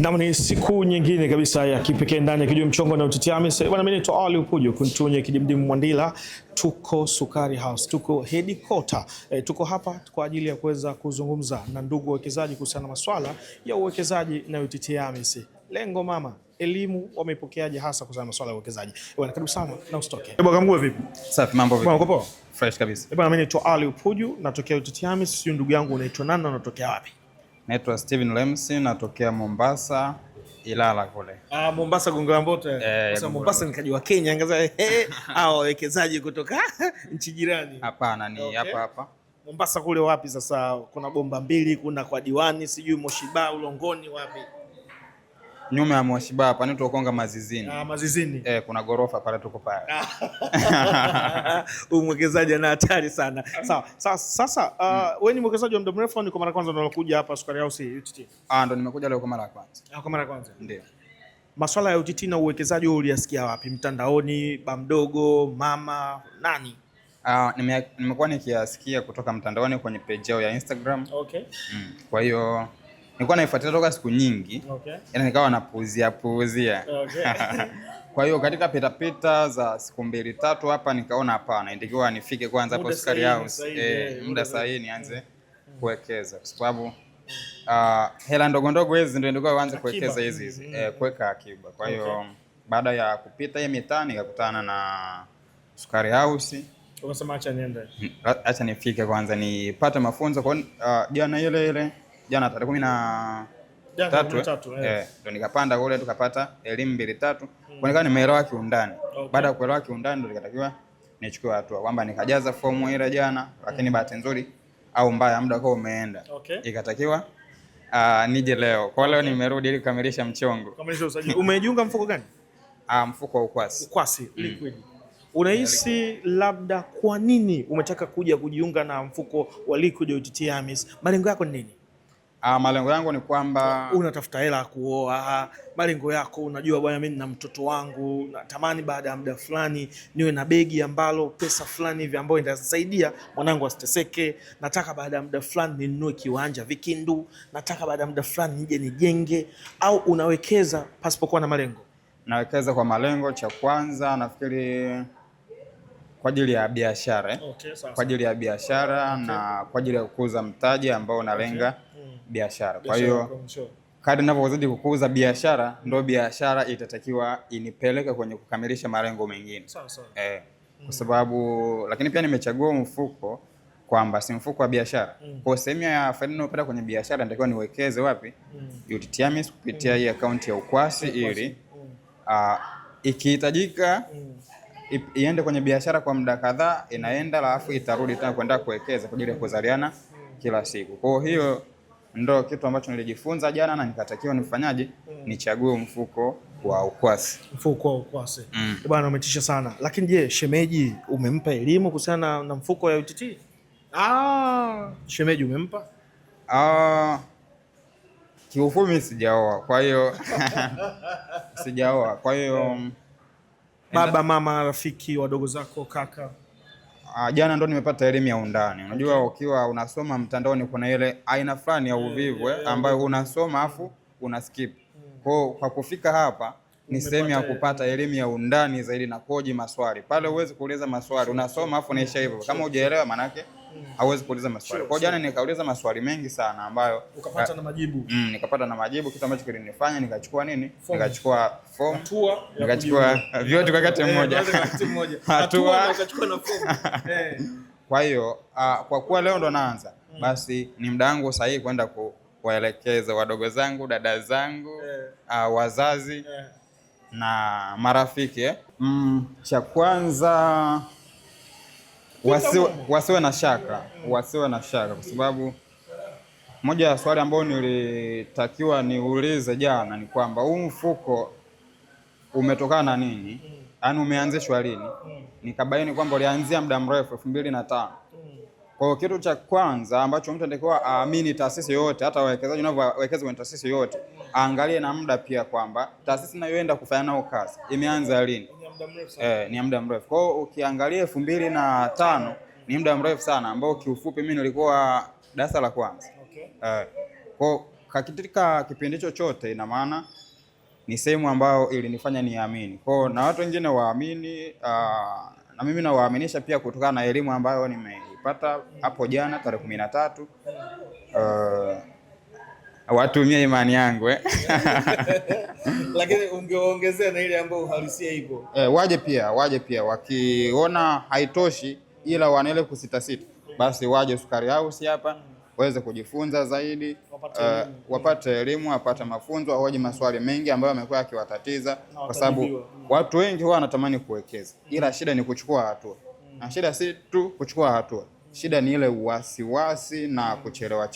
Na ni siku nyingine kabisa ya kipekee ndani ya Kijiwe Mchongo na UTT AMIS. Bwana, mimi naitwa Ali Upujo kuntunye Kidimdimu Mwandila. Tuko Sukari House, tuko headquarter. Tuko hapa kwa ajili ya kuweza kuzungumza na ndugu wawekezaji kuhusiana na masuala ya uwekezaji na UTT AMIS. Lengo mama, elimu wameipokeaje hasa kuhusiana na masuala ya uwekezaji. Bwana, karibu sana na usitoke. Bwana Kamgue, vipi? Safi, mambo vipi? Bwana, uko poa? Fresh kabisa. Bwana, mimi naitwa Ali Upujo, natokea UTT AMIS. Sio ndugu yangu unaitwa nani na unatokea wapi? Naitwa Steven Lemsi, natokea Mombasa, Ilala kule. Mombasa Gongo la Mboto. Sasa Mombasa nikajua Kenya, ngaza hao wawekezaji kutoka nchi jirani. Hapana, ni hapa hapa. Mombasa kule wapi sasa? Kuna Bomba Mbili, kuna kwa Diwani, sijui Moshiba, Ulongoni wapi? Nyuma ya Moshiba hapa ni tukonga Mazizini. Mazizini. Kuna gorofa pale tuko pale. Mwekezaji ana hatari sana. Sawa. Sasa wewe ni mwekezaji wa muda mrefu au ni kwa mara kwanza unakuja hapa Sukari House UTT? Ndo nimekuja leo kwa mara ya kwanza. Kwa mara ya kwanza? Ndio. Masuala ya UTT na uwekezaji wewe uliyasikia wapi? Mtandaoni, bamdogo, mama, nani? Nimekuwa nikiyasikia kutoka mtandaoni kwenye page yao ya Instagram. Okay. Kwa hiyo nilikuwa naifuatilia toka siku nyingi. Okay. Yaani nikawa napuuzia. Okay. Kwa hiyo katika pita za siku 2-3 hapa nikaona hapana, inatakiwa nifike kwanza hapo Sukari House. Muda sahihi nianze kuwekeza kwa sababu hela ndogo ndogo hizi ndio ndio aanze kuwekeza hizi kuweka akiba. Kwa hiyo baada ya kupita hii mitani nikakutana na Sukari House. Ukasema acha nifike kwanza nipate mafunzo kwa jana tarehe 13 ndo nikapanda kule tukapata elimu 2-3 kwa nimeelewa kiundani. Baada ya kuelewa kiundani ndo nikatakiwa nichukue hatua kwamba nikajaza fomu ile jana, lakini bahati nzuri au mbaya muda kwa umeenda. Ikatakiwa nije leo. Kwa leo nimerudi ili kukamilisha mchongo. Kamilisha usajili. Umejiunga mfuko gani? Mfuko wa ukwasi. Ukwasi liquid. Unahisi labda kwa nini umetaka kuja kujiunga na mfuko wa liquid wa UTT AMIS? Malengo yako ni nini? Malengo yangu ni kwamba unatafuta hela ya kuoa. Malengo yako unajua, bwana, mimi nina mtoto wangu, natamani baada ya muda fulani niwe na begi ambalo pesa fulani hivi ambayo itasaidia mwanangu asiteseke. Nataka baada ya muda fulani ninunue kiwanja Vikindu. Nataka baada ya muda fulani nije nijenge. Au unawekeza pasipokuwa na malengo? Nawekeza kwa malengo. Cha kwanza nafikiri kwa ajili ya biashara. Kwa ajili ya biashara na kwa ajili ya kukuza mtaji ambao unalenga biashara. Kwa hiyo kadri ninavyozidi kukuza biashara ndio biashara itatakiwa inipeleke kwenye kukamilisha malengo mengine. Kwa sababu lakini pia nimechagua mfuko kwamba si mfuko wa biashara. Kwa sehemu ya faida ninayopata kwenye biashara natakiwa niwekeze wapi? UTT AMIS kupitia hii account ya ukwasi ili ikihitajika iende kwenye biashara kwa muda kadhaa, inaenda alafu itarudi tena kwenda kuwekeza kwa ajili ya kuzaliana kila siku. Kwa hiyo ndo kitu ambacho nilijifunza jana na nikatakiwa nifanyaje? Nichague mfuko wa ukwasi. Mfuko wa ukwasi. Bwana, umetisha sana. Lakini je, shemeji umempa elimu kuhusiana na mfuko ya UTT? Shemeji umempa? Kiufupi sijaoa. Kwa hiyo sijaoa. Kwa hiyo baba, mama, rafiki, wadogo zako, kaka? Jana ndo nimepata elimu ya undani. Unajua ukiwa unasoma mtandaoni kuna ile aina fulani ya uvivu ambayo unasoma afu una skip. Kwa kufika hapa ni sehemu ya kupata elimu ya undani zaidi na koji maswali. Pale huwezi kuuliza maswali, unasoma afu naisha hivyo. Kama hujaelewa maana yake hauwezi kuuliza maswali. Kwa jana nikauliza maswali mengi sana ambayo ukapata na majibu. Nikapata na majibu, kitu ambacho kilinifanya nikachukua nini? Nikachukua form, nikachukua vyote kwa wakati mmoja. Hatua nikachukua na form. Kwa hiyo kwa kuwa leo ndo naanza, basi ni muda wangu sahihi kwenda kuwaelekeza wadogo zangu, dada zangu, wazazi na marafiki. Cha kwanza wasiwe na shaka. Wasiwe na shaka kwa sababu moja ya swali ambayo nilitakiwa niulize jana ni kwamba huu mfuko umetokana na nini? Yaani umeanzishwa lini? Nikabaini kwamba ulianzia muda mrefu 2005. Kwa hiyo kitu cha kwanza ambacho mtu anatakiwa aamini taasisi yoyote, hata wawekezaji wanavyowekeza kwenye taasisi yoyote, aangalie na muda pia kwamba taasisi inayoenda kufanya nao kazi imeanza lini. Ni muda mrefu. Kwa hiyo ukiangalia 2005 ni muda mrefu sana ambao kiufupi mimi nilikuwa darasa la kwanza. Kwa katika kipindi chochote, ina maana ni sehemu ambayo ilinifanya niamini. Kwa na watu wengine waamini, na mimi nawaaminisha pia kutokana na elimu ambayo nimeipata hapo jana tarehe 13. Watumie imani yangu Lakini ungeongezea na ile ambayo uhalisia hivyo. Waje pia wakiona haitoshi ila wanaele kusitasita, basi waje Sukari House hapa waweze kujifunza zaidi, wapate elimu, wapate mafunzo, waje maswali mengi ambayo yamekuwa yakiwatatiza, kwa sababu watu wengi huwa wanatamani kuwekeza, ila shida ni kuchukua hatua. Na shida si tu kuchukua hatua, shida ni ile wasiwasi na kuchelewa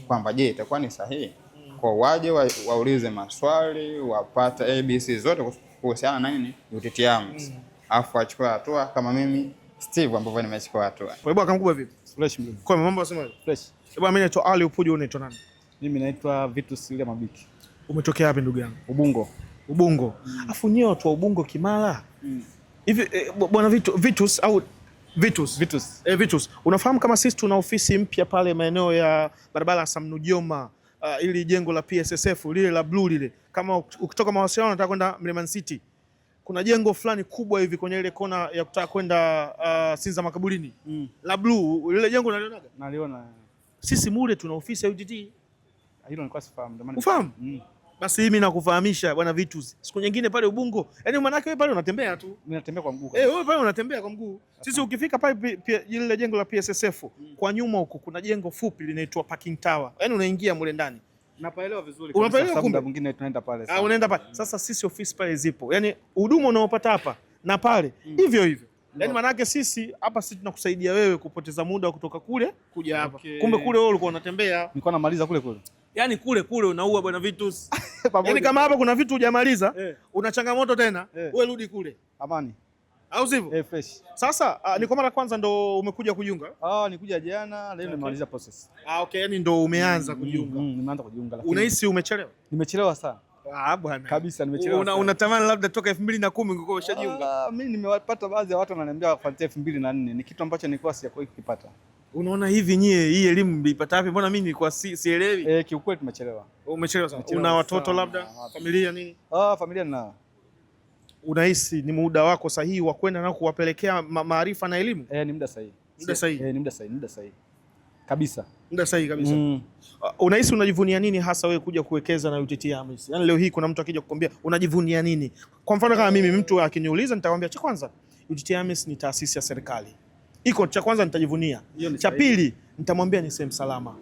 kwamba je, itakuwa ni sahihi? Kwa waje waulize maswali, wapate ABC zote kuhusiana na nini UTT AMIS, afu achukue hatua kama mimi Steve ambavyo nimechukua hatua. Kwa bwana mkubwa vipi? Fresh mimi. Kwa mambo unasema? Fresh. Bwana mimi naitwa Ali Upuju, unaitwa nani? Mimi naitwa Vitus William Mabiki. Umetokea wapi ndugu yangu? Ubungo. Ubungo. Afu nyewe watu wa Ubungo Kimara. Hivi bwana Vitus au Vitus. Vitus. Unafahamu kama sisi tuna ofisi mpya pale maeneo ya barabara ya Sam Nujoma, ili jengo la PSSF lile la blue lile. Kama ukitoka Mawasiliano unataka kwenda Mlimani City, kuna jengo fulani kubwa hivi kwenye ile kona ya kutaka kwenda Sinza Makaburini. La blue, lile jengo unalionaga? Naliona. Sisi mule tuna ofisi ya UTT. Hilo nilikuwa sifahamu. Ufahamu? Basi mimi nakufahamisha bwana Vitus. Siku nyingine pale Ubungo, yaani maana yake wewe pale unatembea tu. Mimi natembea kwa mguu. Wewe pale unatembea kwa mguu. Sisi ukifika pale ile jengo la PSSF, kwa nyuma huko kuna jengo fupi linaitwa Parking Tower. Yaani unaingia mule ndani. Napaelewa vizuri. Unapaelewa kumbe? Mwingine tunaenda pale. Unaenda pale. Sasa sisi ofisi pale zipo. Yaani huduma unaopata hapa na pale hivyo. Yaani maana yake sisi hapa tunakusaidia wewe kupoteza muda wa kutoka kule kuja hapa. Kumbe kule wewe ulikuwa unatembea. Nilikuwa namaliza kule. Yaani kule unaua bwana Vitus. Yaani kama hapa kuna vitu hujamaliza, una changamoto tena, wewe rudi kule. Amani. Au sivyo? Fresh. Sasa ni kwa mara kwanza ndo umekuja kujiunga? Nikuja jana, leo nimemaliza process. Okay, yani ndo umeanza kujiunga. Nimeanza kujiunga lakini. Unahisi umechelewa? Nimechelewa sana. Bwana. Kabisa nimechelewa sana. Unatamani labda toka 2010 ungekuwa ushajiunga? Mimi nimewapata baadhi ya watu wananiambia kuanzia 2004, ni kitu ambacho nilikuwa sijawahi kukipata. Unaona hivi nyie hii elimu mlipata wapi? Mbona mimi nilikuwa sielewi? Kiukweli tumechelewa. Umechelewa sana. Una watoto labda, familia nini? Familia nina. Unahisi ni muda wako sahihi wa kwenda na kuwapelekea maarifa na elimu? Ni muda sahihi. Ni muda sahihi Kabisa. Muda sahihi kabisa. Unahisi unajivunia nini hasa wewe kuja kuwekeza na UTT AMIS? Yaani leo hii kuna mtu akija kukwambia unajivunia nini? Kwa mfano kama mimi, mtu akiniuliza nitakwambia cha kwanza UTT AMIS ni taasisi ya serikali. Cha kwanza nitajivunia. Cha pili nitamwambia ni sehemu salama.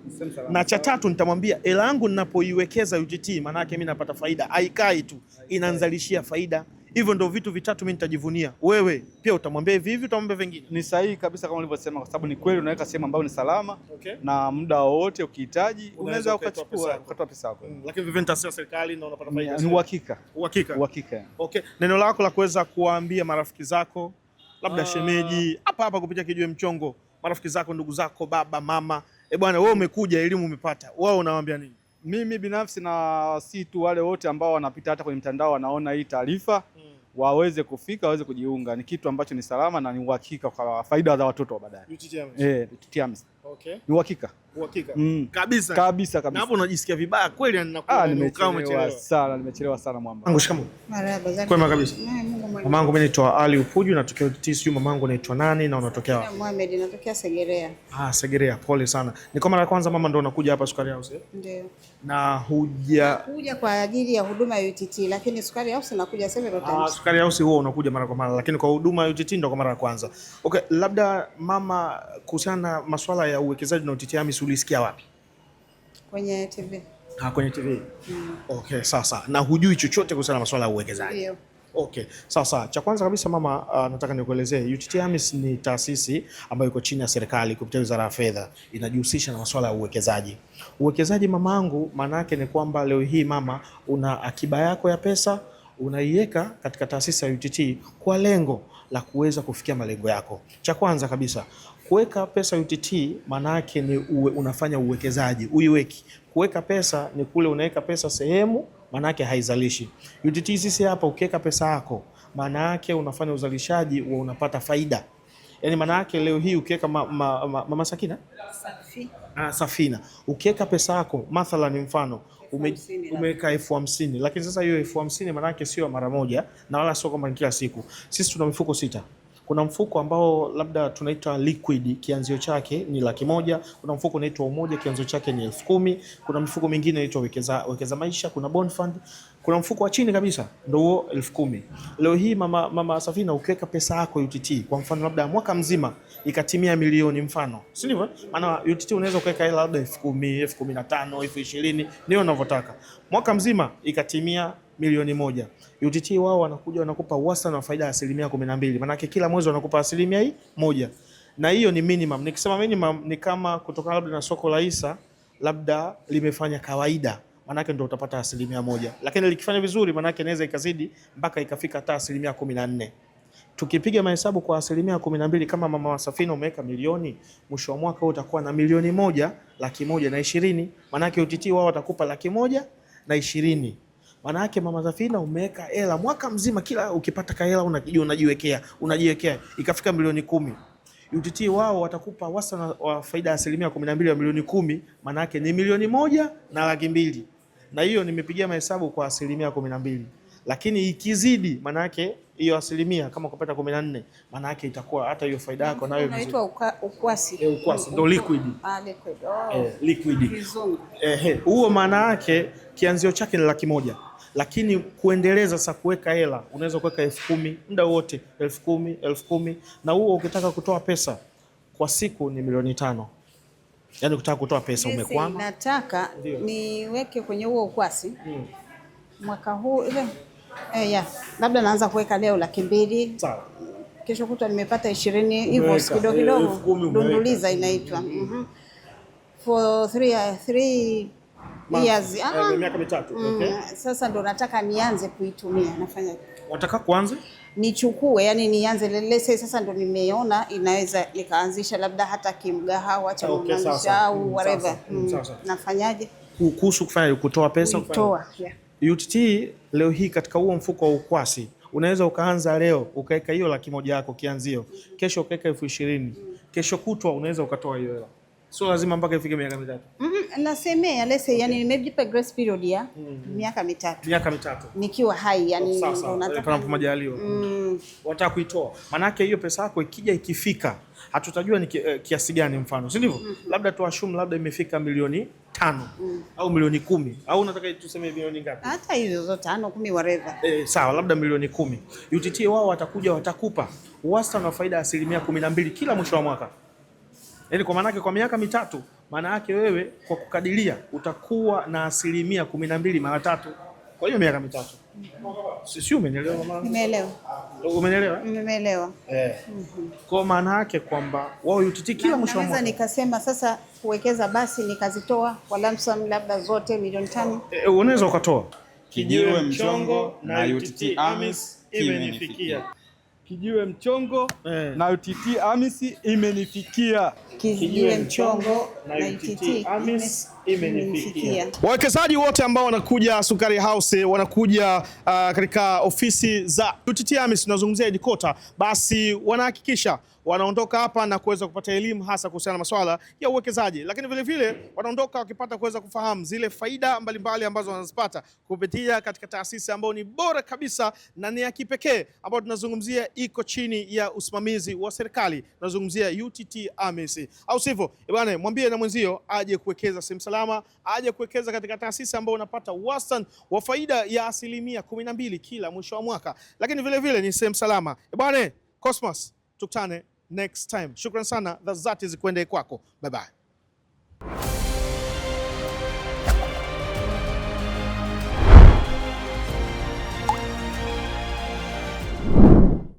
Na cha tatu nitamwambia hela yangu ninapoiwekeza UTT maana yake mimi napata faida. Haikai tu, inanizalishia faida. Hivyo ndio vitu vitatu mimi nitajivunia. Wewe pia utamwambia hivi, utamwambia vingine. Ni sahihi kabisa kama ulivyosema, kwa sababu ni kweli unaweka sehemu ambayo ni salama, na muda wowote ukihitaji unaweza ukatoa pesa yako. Lakini vivyo nitasema serikali na unapata faida. Ni uhakika. Okay. Neno lako la kuweza kuwaambia marafiki zako, labda shemeji, hapa kupitia Kijiwe Mchongo, marafiki zako, ndugu zako, baba, mama, bwana wewe umekuja, elimu umepata, wao unawaambia nini? Mimi binafsi na si tu wale wote ambao wanapita hata kwenye mtandao wanaona hii taarifa, waweze kufika, waweze kujiunga. Ni kitu ambacho ni salama na ni uhakika kwa faida za watoto wa baadaye. UTT AMIS. Okay. Ni uhakika. Kabisa. Na hapo unajisikia vibaya kweli? Nimechelewa sana mwamba. Shikamoo. Marhaba. Kwema kabisa. Mamangu mimi naitwa Ali Upuju, natokea UTT. Sio mamangu naitwa nani na unatokea wapi? Mohamed, natokea Segerea. Segerea, pole sana. Ni kwa mara ya kwanza mama ndo unakuja hapa Sukari House? Ndio. Na kuja kwa ajili ya huduma ya UTT, lakini Sukari House nakuja several times. Sukari House huwa unakuja mara kwa mara, lakini kwa huduma ya UTT ndo kwa mara ya kwanza. Okay, labda mama, kuhusiana na masuala ya uwekezaji na UTT AMIS ulisikia wapi? Kwenye TV. Kwenye TV. Okay, sasa na hujui chochote kuhusiana na masuala ya uwekezaji? Ndio. Okay, sasa cha kwanza kabisa mama, nataka nikuelezee UTT AMIS ni taasisi ambayo iko chini ya serikali kupitia Wizara ya Fedha, inajihusisha na masuala ya uwekezaji. Uwekezaji mamangu, maana yake ni kwamba leo hii mama, una akiba yako ya pesa unaiweka katika taasisi ya UTT kwa lengo la kuweza kufikia malengo yako. Cha kwanza kabisa, kuweka pesa UTT maana yake ni unafanya uwekezaji, uiweki. Kuweka pesa ni kule unaweka pesa sehemu, maana yake haizalishi. UTT sisi hapa ukiweka pesa yako maana yake unafanya uzalishaji wa unapata faida. Yaani maana yake leo hii ukiweka Mama Sakina Safina, ukiweka pesa yako mathalan mfano umeweka 50,000, lakini sasa hiyo 50,000 maana yake sio mara moja na wala sio kama kila siku. Sisi tuna mifuko 6. Kuna mfuko ambao labda tunaita liquid, kianzio chake ni 100,000. Kuna mfuko unaitwa Umoja, kianzio chake ni 10,000. Kuna mifuko mingine inaitwa wekeza maisha, kuna bond fund. Kuna mfuko wa chini kabisa ndio huo 10,000. Leo hii Mama Safina, ukiweka pesa yako UTT kwa mfano labda mwaka mzima ikatimia milioni mfano, si ndivyo? Maana UTT unaweza kuweka hela labda 10,000, 15,000, 20,000, ndio unavyotaka. Mwaka mzima ikatimia milioni 1. UTT wao wanakuja wanakupa wastani wa faida ya 12%. Maana yake kila mwezi wanakupa 1%. Na hiyo ni minimum. Nikisema minimum ni kama kutokana labda na soko la hisa labda limefanya kawaida, maana yake ndio utapata 1%. Lakini likifanya vizuri maana yake inaweza ikazidi mpaka ikafika hata 14%. Tukipiga mahesabu kwa 12%, kama Mama Safina umeweka milioni, mwisho wa mwaka utakuwa na milioni 1,120,000. Maana yake UTT wao watakupa 1,120,000. Maana yake Mama Safina umeweka hela mwaka mzima, kila ukipata ka hela unajiwekea ikafika milioni 10. UTT wao watakupa wastani wa faida ya 12% ya milioni 10, maana yake ni milioni 1,200,000. Na hiyo nimepigia mahesabu kwa 12%. Lakini ikizidi maana yake hiyo 1% kama ukapata 14, maana yake itakuwa hata hiyo faida yako nayo inaitwa ukwasi. Ukwasi ndio liquid. Liquid. Liquid. Huo maana yake kianzio chake ni 100,000. Lakini kuendeleza sasa kuweka hela unaweza kuweka 10,000 muda wote, 10,000, na huo ukitaka kutoa pesa kwa siku ni milioni 5. Yaani ukitaka kutoa pesa umekwama. Nataka niweke kwenye huo ukwasi. Mwaka huu ile labda naanza kuweka leo 200,000. Sawa. Kesho kutwa nimepata 20 hivyo kidogo kidogo. Dunduliza inaitwa. For 3 years. Miaka 3. Okay. Sasa ndo nataka nianze kuitumia. Nafanya. Unataka kuanza? Nichukue, yani nianze lese. Sasa ndo nimeona inaweza nikaanzisha labda hata kimgahawa cha mamalisha au whatever. Nafanyaje? Kuhusu kufanya kutoa pesa, kutoa. UTT leo hii katika huo mfuko wa ukwasi unaweza ukaanza leo ukaweka hiyo 100,000 yako kianzio, kesho ukaweka 20,000, kesho kutwa unaweza ukatoa hiyo hela. Sio lazima mpaka ifike miaka 3. Nasemea lese, yani nimejipa grace period ya miaka 3. Miaka 3. Nikiwa hai, yani unataka panapo majaliwa. Wataka kuitoa. Maana yake hiyo pesa yako ikija ikifika, hatutajua ni kiasi gani mfano, si ndivyo? Labda tu assume labda imefika milioni 5 au milioni 10, au unataka tuseme milioni ngapi? Hata hizo zote 5, 10 whatever. Sawa, labda milioni 10. UTT wao watakuja watakupa wastani wa faida ya 12% kila mwisho wa mwaka. Yaani kwa maana yake kwa miaka 3, maana yake wewe kwa kukadiria utakuwa na 12% mara 3. Kwa hiyo miaka 3. Sio, umenielewa mama? Nimeelewa. Umenielewa? Nimeelewa. Kwa maana yake kwamba wao UTT kila mwisho wa mwaka. Naweza nikasema sasa kuwekeza basi nikazitoa kwa lump sum labda zote milioni 5. Unaweza ukatoa. Kijiwe mchongo na UTT AMIS imenifikia. Kijiwe mchongo na UTT AMIS imenifikia. Kijiwe mchongo na UTT AMIS imenifikia. Wawekezaji wote ambao wanakuja Sukari House, wanakuja katika ofisi za UTT AMIS, tunazungumzia headquarter, basi wanahakikisha wanaondoka hapa na kuweza kupata elimu hasa kuhusiana na masuala ya uwekezaji, lakini vile vile wanaondoka wakipata kuweza kufahamu zile faida mbalimbali ambazo wanazipata kupitia katika taasisi ambayo ni bora kabisa na ni ya kipekee, ambayo tunazungumzia iko chini ya usimamizi wa serikali. Tunazungumzia UTT AMIS, au sivyo? Bwana, mwambie na mwenzio aje kuwekeza sehemu salama, aje kuwekeza katika taasisi ambayo unapata wastani wa faida ya 12% kila mwisho wa mwaka, lakini vile vile ni sehemu salama. Bwana Cosmas, tukutane next time. Shukran sana, dhati zikwende kwako. Bye bye.